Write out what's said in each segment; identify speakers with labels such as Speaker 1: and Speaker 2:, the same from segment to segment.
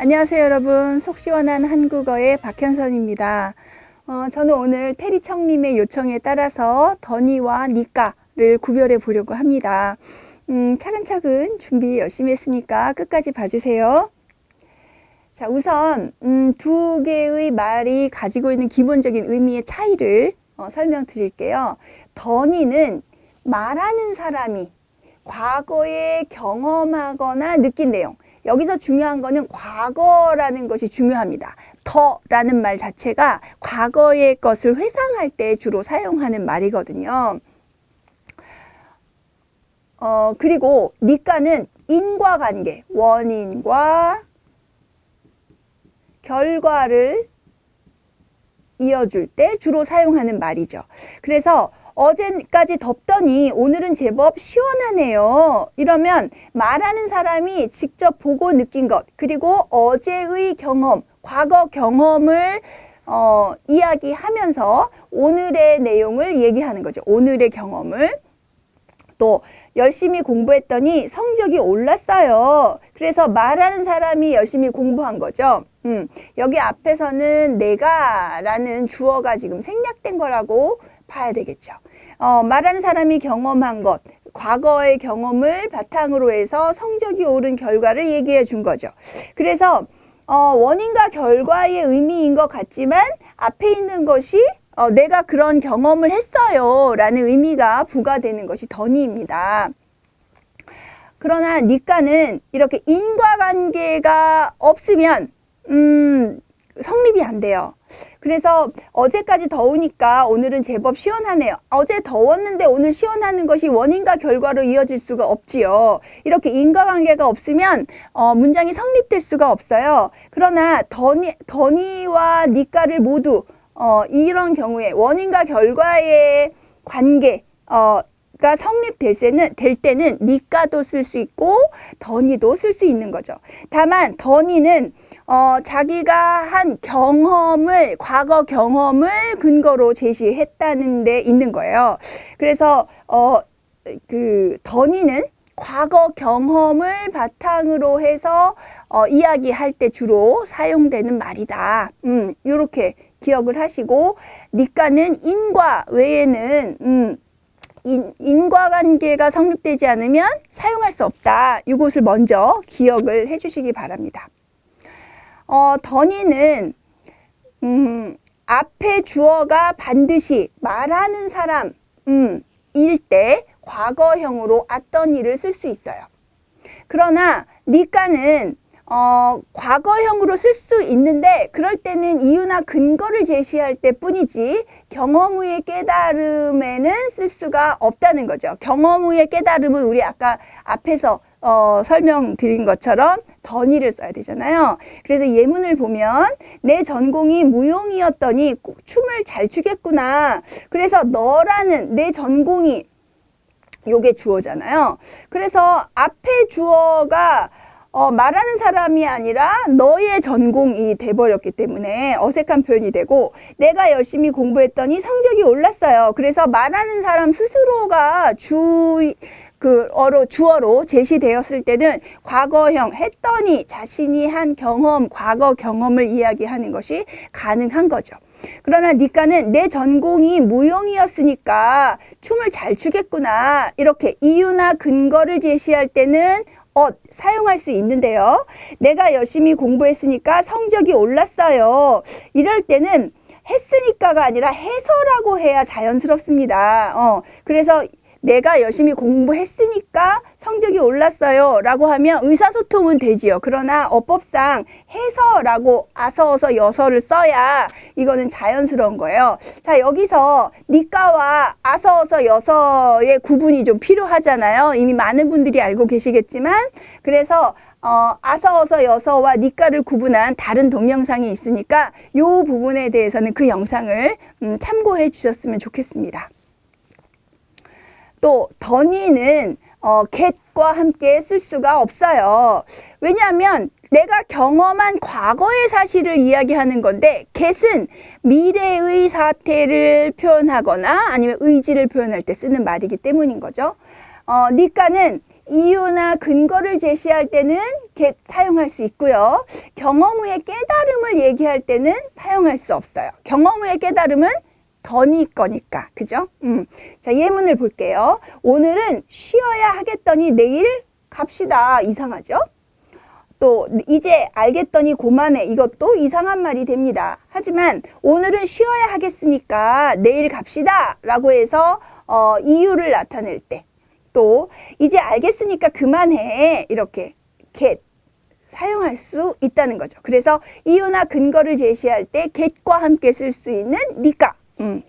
Speaker 1: 안녕하세요 여러분, 속 시원한 한국어의 박현선입니다. 저는 오늘 테리청님의 요청에 따라서 더니와 니까를 구별해 보려고 합니다. 차근차근 준비 열심히 했으니까 끝까지 봐주세요. 자, 우선 두 개의 말이 가지고 있는 기본적인 의미의 차이를 설명드릴게요. 더니는 말하는 사람이 과거에 경험하거나 느낀 내용, 여기서 중요한 거는 과거라는 것이 중요합니다. 더라는 말 자체가 과거의 것을 회상할 때 주로 사용하는 말이거든요. 그리고 니까는 인과관계, 원인과 결과를 이어줄 때 주로 사용하는 말이죠. 그래서 어제까지 덥더니 오늘은 제법 시원하네요. 이러면 말하는 사람이 직접 보고 느낀 것, 그리고 어제의 경험, 과거 경험을 이야기하면서 오늘의 내용을 얘기하는 거죠. 오늘의 경험을. 또 열심히 공부했더니 성적이 올랐어요. 그래서 말하는 사람이 열심히 공부한 거죠. 여기 앞에서는 내가 라는 주어가 지금 생략된 거라고 봐야 되겠죠. 말하는 사람이 경험한 것, 과거의 경험을 바탕으로 해서 성적이 오른 결과를 얘기해 준 거죠. 그래서 원인과 결과의 의미인 것 같지만 앞에 있는 것이 내가 그런 경험을 했어요 라는 의미가 부과되는 것이 더니입니다. 그러나 니까는 이렇게 인과관계가 없으면 성립이 안 돼요. 그래서 어제까지 더우니까 오늘은 제법 시원하네요. 어제 더웠는데 오늘 시원하는 것이 원인과 결과로 이어질 수가 없지요. 이렇게 인과관계가 없으면 문장이 성립될 수가 없어요. 그러나 더니와 니까를 모두 이런 경우에 원인과 결과의 관계가 성립될 때는 니까도 쓸 수 있고 더니도 쓸 수 있는 거죠. 다만 더니는 자기가 한 경험을, 과거 경험을 근거로 제시했다는 데 있는 거예요. 그래서 더니는 과거 경험을 바탕으로 해서 이야기할 때 주로 사용되는 말이다. 이렇게 기억을 하시고, 니까는 인과 외에는 인과관계가 성립되지 않으면 사용할 수 없다. 이것을 먼저 기억을 해주시기 바랍니다. 더니는 앞에 주어가 반드시 말하는 사람 일 때 과거형으로 at더니를 쓸 수 있어요. 그러나 니까는 과거형으로 쓸 수 있는데 그럴 때는 이유나 근거를 제시할 때 뿐이지 경험 후의 깨달음에는 쓸 수가 없다는 거죠. 경험 후의 깨달음은 우리 아까 앞에서 설명드린 것처럼 더니를 써야 되잖아요. 그래서 예문을 보면 내 전공이 무용이었더니 춤을 잘 추겠구나. 그래서 너라는 내 전공이 요게 주어잖아요. 그래서 앞에 주어가 말하는 사람이 아니라 너의 전공이 돼버렸기 때문에 어색한 표현이 되고, 내가 열심히 공부했더니 성적이 올랐어요. 그래서 말하는 사람 스스로가 주어로 제시되었을 때는 과거형, 했더니 자신이 한 경험, 과거 경험을 이야기하는 것이 가능한 거죠. 그러나 니까는 내 전공이 무용이었으니까 춤을 잘 추겠구나. 이렇게 이유나 근거를 제시할 때는 사용할 수 있는데요. 내가 열심히 공부했으니까 성적이 올랐어요. 이럴 때는 했으니까가 아니라 해서라고 해야 자연스럽습니다. 그래서 내가 열심히 공부했으니까 성적이 올랐어요 라고 하면 의사소통은 되지요. 그러나 어법상 해서라고 아서어서 여서를 써야 이거는 자연스러운 거예요. 자, 여기서 니까와 아서어서 여서의 구분이 좀 필요하잖아요. 이미 많은 분들이 알고 계시겠지만, 그래서 아서어서 여서와 니까를 구분한 다른 동영상이 있으니까 이 부분에 대해서는 그 영상을 참고해 주셨으면 좋겠습니다. 또 더니는 get과 함께 쓸 수가 없어요. 왜냐하면 내가 경험한 과거의 사실을 이야기하는 건데 get은 미래의 사태를 표현하거나 아니면 의지를 표현할 때 쓰는 말이기 때문인 거죠. 니까는 이유나 근거를 제시할 때는 get 사용할 수 있고요. 경험 후의 깨달음을 얘기할 때는 사용할 수 없어요. 경험 후의 깨달음은 더니 거니까. 그죠? 자, 예문을 볼게요. 오늘은 쉬어야 하겠더니 내일 갑시다. 이상하죠? 또 이제 알겠더니 고만해. 이것도 이상한 말이 됩니다. 하지만 오늘은 쉬어야 하겠으니까 내일 갑시다. 라고 해서 이유를 나타낼 때, 또 이제 알겠으니까 그만해. 이렇게 get 사용할 수 있다는 거죠. 그래서 이유나 근거를 제시할 때 get과 함께 쓸 수 있는 니까.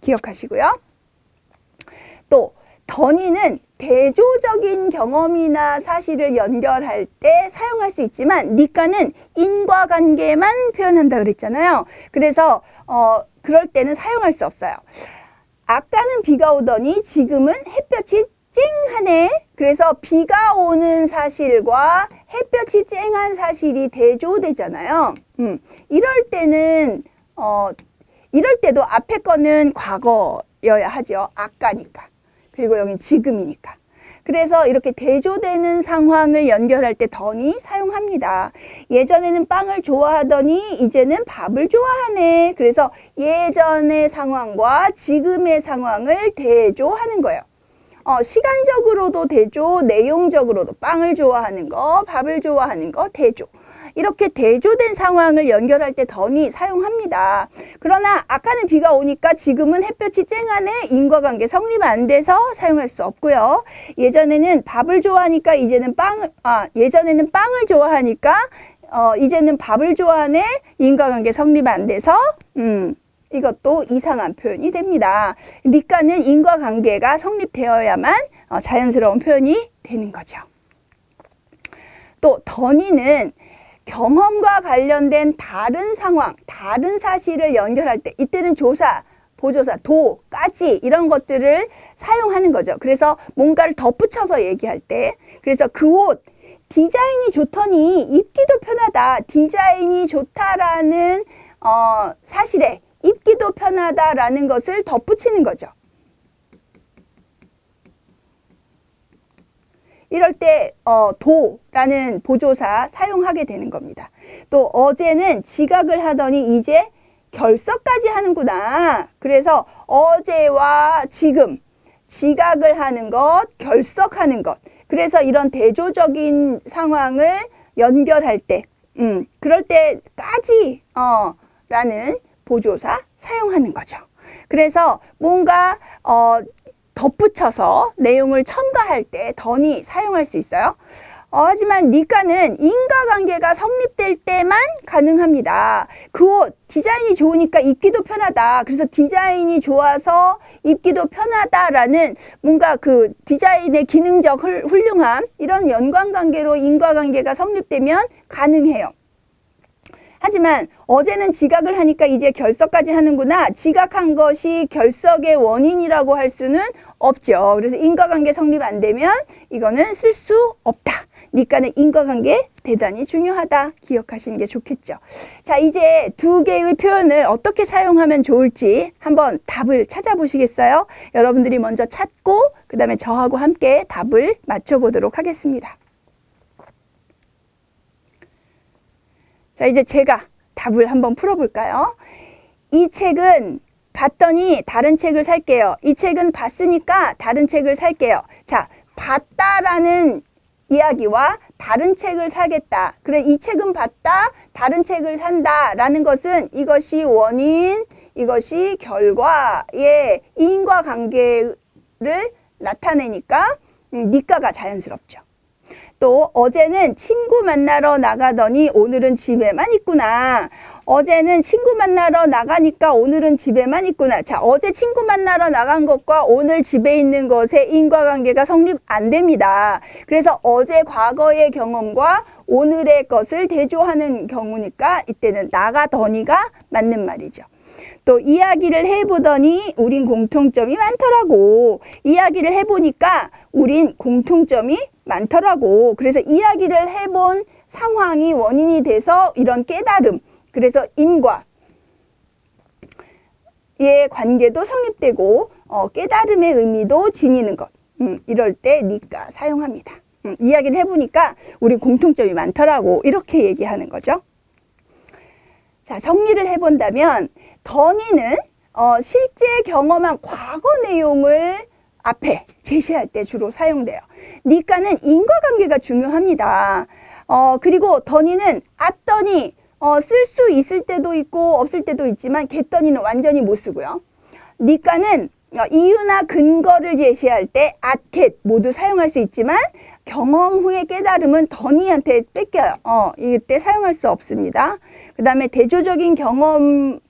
Speaker 1: 기억하시고요. 또 더니는 대조적인 경험이나 사실을 연결할 때 사용할 수 있지만 니까는 인과관계만 표현한다 그랬잖아요. 그래서 그럴 때는 사용할 수 없어요. 아까는 비가 오더니 지금은 햇볕이 쨍하네. 그래서 비가 오는 사실과 햇볕이 쨍한 사실이 대조되잖아요. 이럴 때도 앞에 거는 과거여야 하죠. 아까니까. 그리고 여긴 지금이니까. 그래서 이렇게 대조되는 상황을 연결할 때 더니 사용합니다. 예전에는 빵을 좋아하더니 이제는 밥을 좋아하네. 그래서 예전의 상황과 지금의 상황을 대조하는 거예요. 시간적으로도 대조, 내용적으로도 빵을 좋아하는 거, 밥을 좋아하는 거 대조. 이렇게 대조된 상황을 연결할 때 더니 사용합니다. 그러나 아까는 비가 오니까 지금은 햇볕이 쨍하네. 인과관계 성립 안 돼서 사용할 수 없고요. 예전에는 밥을 좋아하니까 예전에는 빵을 좋아하니까 이제는 밥을 좋아하네. 인과관계 성립 안 돼서 이것도 이상한 표현이 됩니다. 니까는 인과관계가 성립되어야만 자연스러운 표현이 되는 거죠. 또 더니는 경험과 관련된 다른 상황, 다른 사실을 연결할 때, 이때는 조사, 보조사, 도까지 이런 것들을 사용하는 거죠. 그래서 뭔가를 덧붙여서 얘기할 때, 그래서 그 옷 디자인이 좋더니 입기도 편하다. 디자인이 좋다라는 사실에 입기도 편하다라는 것을 덧붙이는 거죠. 이럴 때 도라는 보조사 사용하게 되는 겁니다. 또 어제는 지각을 하더니 이제 결석까지 하는구나. 그래서 어제와 지금 지각을 하는 것, 결석하는 것. 그래서 이런 대조적인 상황을 연결할 때 그럴 때까지 라는 보조사 사용하는 거죠. 그래서 뭔가 덧붙여서 내용을 첨가할 때 더니 사용할 수 있어요. 하지만 니까는 인과관계가 성립될 때만 가능합니다. 그 옷 디자인이 좋으니까 입기도 편하다. 그래서 디자인이 좋아서 입기도 편하다라는 뭔가 그 디자인의 기능적 훌륭함, 이런 연관관계로 인과관계가 성립되면 가능해요. 하지만 어제는 지각을 하니까 이제 결석까지 하는구나. 지각한 것이 결석의 원인이라고 할 수는 없죠. 그래서 인과관계 성립 안 되면 이거는 쓸 수 없다. 니까는 인과관계 대단히 중요하다. 기억하시는 게 좋겠죠. 자, 이제 두 개의 표현을 어떻게 사용하면 좋을지 한번 답을 찾아보시겠어요? 여러분들이 먼저 찾고 그 다음에 저하고 함께 답을 맞춰보도록 하겠습니다. 자, 이제 제가 답을 한번 풀어볼까요? 이 책은 봤더니 다른 책을 살게요. 이 책은 봤으니까 다른 책을 살게요. 자, 봤다라는 이야기와 다른 책을 사겠다. 그래, 이 책은 봤다, 다른 책을 산다 라는 것은 이것이 원인, 이것이 결과의 인과관계를 나타내니까 니까가 자연스럽죠. 또 어제는 친구 만나러 나가더니 오늘은 집에만 있구나. 어제는 친구 만나러 나가니까 오늘은 집에만 있구나. 자, 어제 친구 만나러 나간 것과 오늘 집에 있는 것의 인과관계가 성립 안 됩니다. 그래서 어제 과거의 경험과 오늘의 것을 대조하는 경우니까 이때는 나가더니가 맞는 말이죠. 또 이야기를 해보더니 우린 공통점이 많더라고. 이야기를 해보니까 우린 공통점이 많더라고. 그래서 이야기를 해본 상황이 원인이 돼서 이런 깨달음, 그래서 인과의 관계도 성립되고 깨달음의 의미도 지니는 것. 이럴 때 니까 사용합니다. 이야기를 해보니까 우리 공통점이 많더라고. 이렇게 얘기하는 거죠. 자, 정리를 해본다면 던이는 실제 경험한 과거 내용을 앞에 제시할 때 주로 사용돼요. 니까는 인과관계가 중요합니다. 그리고 던이는 앗더니 쓸 수 있을 때도 있고 없을 때도 있지만 겟더니는 완전히 못 쓰고요. 니까는 이유나 근거를 제시할 때 앗겟 모두 사용할 수 있지만 경험 후의 깨달음은 던이한테 뺏겨요. 이때 사용할 수 없습니다. 그 다음에 대조적인 경험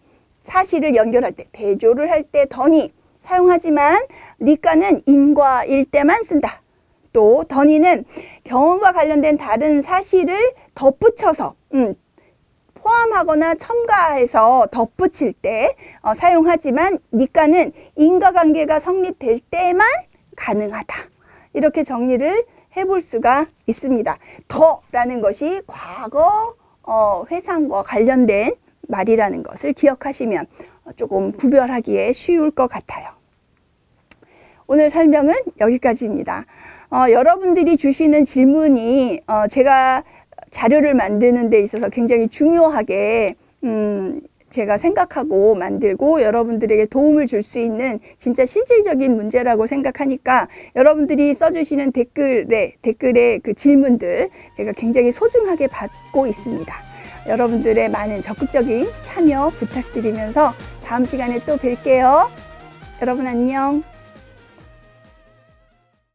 Speaker 1: 사실을 연결할 때, 대조를 할 때 던이 사용하지만 니까는 인과일 때만 쓴다. 또 던이는 경험과 관련된 다른 사실을 덧붙여서 포함하거나 첨가해서 덧붙일 때 사용하지만 니까는 인과관계가 성립될 때만 가능하다. 이렇게 정리를 해볼 수가 있습니다. 더라는 것이 과거 회상과 관련된 말이라는 것을 기억하시면 조금 구별하기에 쉬울 것 같아요. 오늘 설명은 여기까지입니다. 여러분들이 주시는 질문이 제가 자료를 만드는 데 있어서 굉장히 중요하게 제가 생각하고 만들고 여러분들에게 도움을 줄 수 있는 진짜 실질적인 문제라고 생각하니까 여러분들이 써주시는 댓글에 그 질문들 제가 굉장히 소중하게 받고 있습니다. 여러분들의 많은 적극적인 참여 부탁드리면서 다음 시간에 또 뵐게요. 여러분 안녕.